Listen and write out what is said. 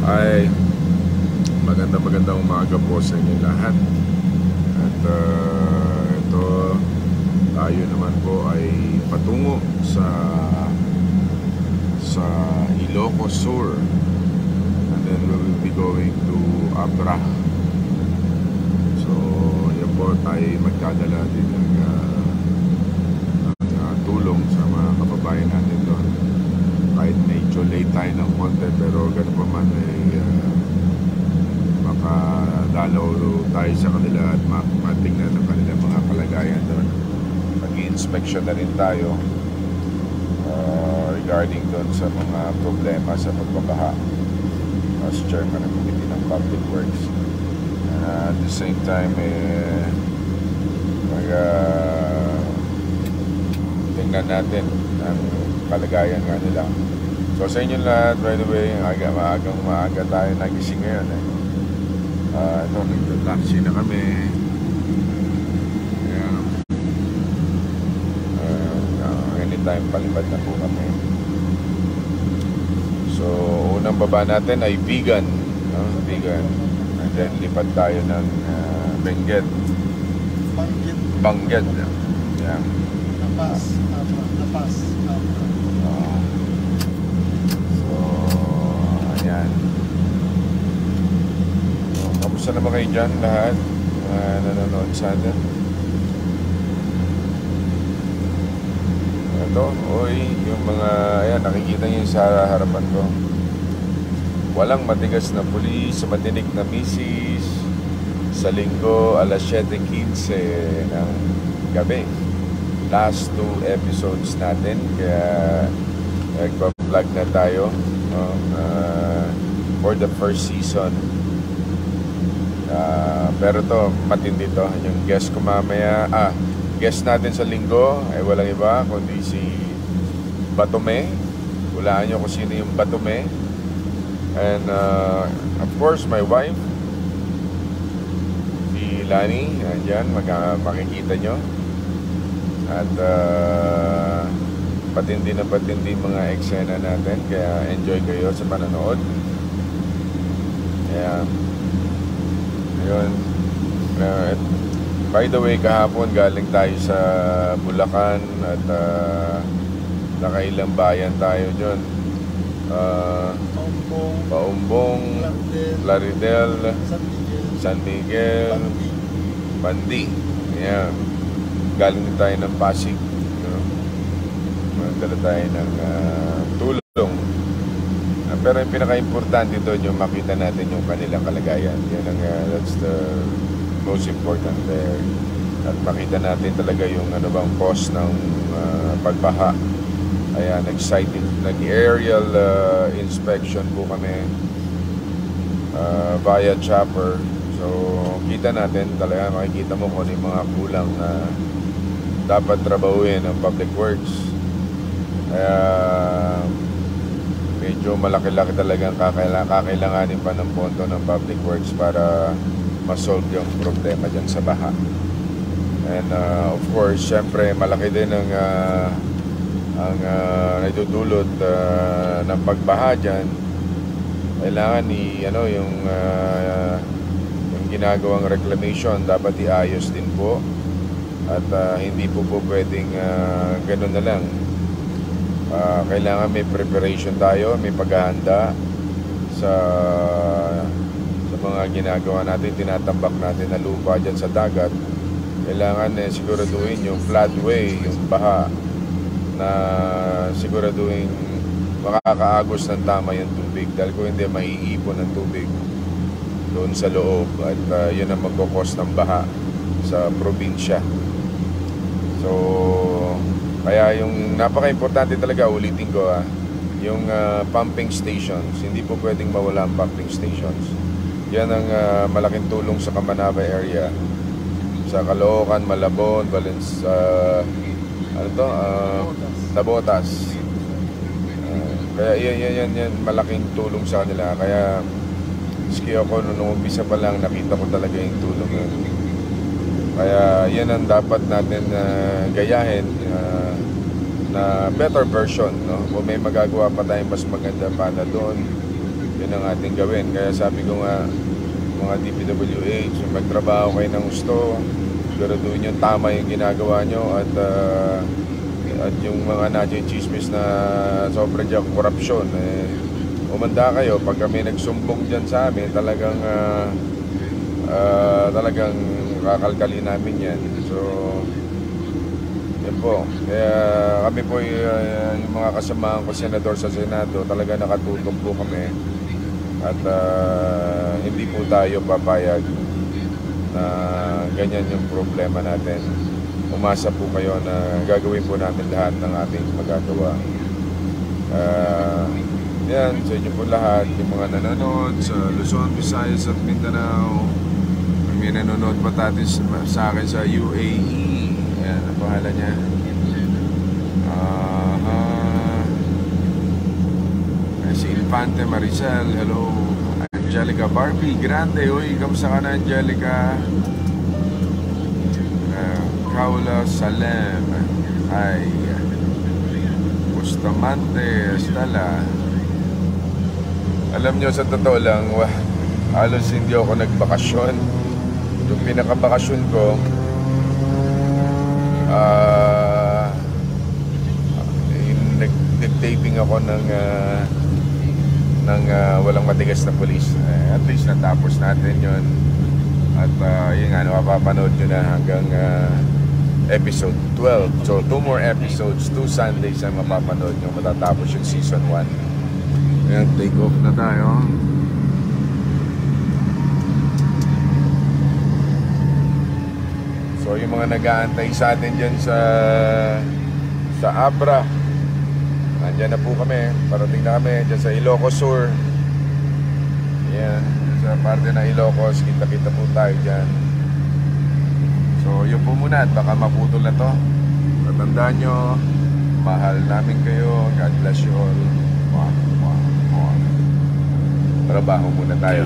Ay, magandang umaga po sa inyo lahat. At ito, tayo naman po ay patungo sa Ilocos Sur. And then we will be going to Abra. So, yan po, tayo magdadala din ng tulong sa mga kababayan natin doon. Kahit medyo late tayo ng konti, pero gano'n pa man ay makadalaw tayo sa kanila at matingnan ang kanilang mga kalagayan doon. Mag-i-inspection na rin tayo regarding doon sa mga problema sa pagbabaha as chairman ng Committee ng Public Works. At the same time tingnan natin ang kalagayan nga nila. So sa inyo lahat, by the way, maaga tayo nagising ngayon ito, nagta-taxi na kami. Anytime palipad na po kami. So unang baba natin ay Vigan, no? Vigan. And then lipat tayo ng Benguet. Bangged. Yeah. Lapas. So ayan. So, kamusta naman kayo dyan lahat nanonood sa atin? Ito, yung mga, ayan, nakikita niyo sa harapan ko. Walang matigas na pulis, matinik na misis sa linggo, alas 7:15 ng gabi. Last 2 episodes natin, kaya nagpa-vlog na tayo, no? For the first season. Pero to, matindi to. Yung guest ko mamaya, guest natin sa linggo ay walang iba kundi si Batome. Hulaan nyo kung sino yung Batome. And of course my wife, si Lani. Andyan, makikita nyo. At patindi na patindi mga eksena natin. Kaya enjoy kayo sa panonood. Kaya yun. By the way, kahapon galing tayo sa Bulacan at nakailang bayan tayo dyan. Paumbong, Plaridel, San Miguel, Bandi. Ayan. Galing din tayo ng Pasig. Magdala tayo ng tulong. Pero yung pinaka-importante doon yung makita natin yung kanilang kalagayan. Yan ang that's the most important there. At makita natin talaga yung ano bang cause ng pagbaha. Ayan, excited. Nag-aerial inspection po kami via chopper. So, kita natin talaga, makikita mo kung ano yung mga kulang na dapat trabahuin ng Public Works. Kaya medyo malaki-laki talagang kakailanganin pa ng pondo ng Public Works para ma-solve yung problema dyan sa baha. And of course, syempre malaki din ang naidudulot ng pagbaha dyan. Kailangan yung ginagawang reclamation dapat iayos din po. At hindi po pwedeng ganun na lang. Kailangan may preparation tayo, may paghahanda sa mga ginagawa natin, tinatambak natin na lupa dyan sa dagat. Kailangan siguraduhin yung floodway, yung baha, na siguraduhin makakaagos ng tama yung tubig. Dahil kung hindi, maiipon ng tubig doon sa loob. At yun ang magkukos ng baha sa probinsya. So, kaya yung napaka-importante talaga, ulitin ko yung pumping stations. Hindi po pwedeng mawala ang pumping stations. Yan ang malaking tulong sa Camanava area. Sa Caloocan, Malabon, Nabotas. Kaya yan malaking tulong sa kanila. Kaya ski ako nung umpisa pa lang, nakita ko talaga yung tulong yun. Kaya yan ang dapat natin gayahin na better version, no? Kung may magagawa pa tayong mas maganda pa na doon, yun ang ating gawin. Kaya sabi ko nga, mga DPWH, magtrabaho kayo ng gusto, siguraduhin yung tama yung ginagawa nyo, at yung mga chismis na sobrang dyan korupsyon, umanda kayo. Pag kami nagsumbong dyan sa amin, talagang kakalkalin namin yan. So yun po, kaya kami po yung mga kasamahan ko senador sa Senado, talaga nakatutok po kami. At hindi po tayo papayag na ganyan yung problema natin. Umasa po kayo na gagawin po namin lahat ng ating magagawa. Yan, sa inyo po lahat, yung mga nanonood sa Luzon, Visayas at Mindanao. May nanonood pa tatin sa akin sa UAE. Yan, ang pangalan niya. Si Infante Maricel, hello. Angelica Barbie Grande, uy, kamusta ka na, Angelica? Kaula Salem, hi. Bustamante Estela. Alam nyo, sa totoo lang, halos hindi ako nagbakasyon. Yung pinakabakasyon ko, nag-taping ako ng walang matigas na pulis. At least natapos natin yun. At yun nga, mapapanood nyo na hanggang episode 12. So 2 more episodes, 2 Sundays ang mapapanood nyo matatapos yung season 1. Ayan, take off na tayo. So yung mga nag-aantay sa atin dyan sa Abra, nandyan na po kami, parating na kami dyan sa Ilocos Sur. Yan, sa parte ng Ilocos, kita-kita po tayo dyan. So yun po muna, at baka maputol na to. Tatandaan nyo, mahal namin kayo. God bless you all. Trabaho muna tayo.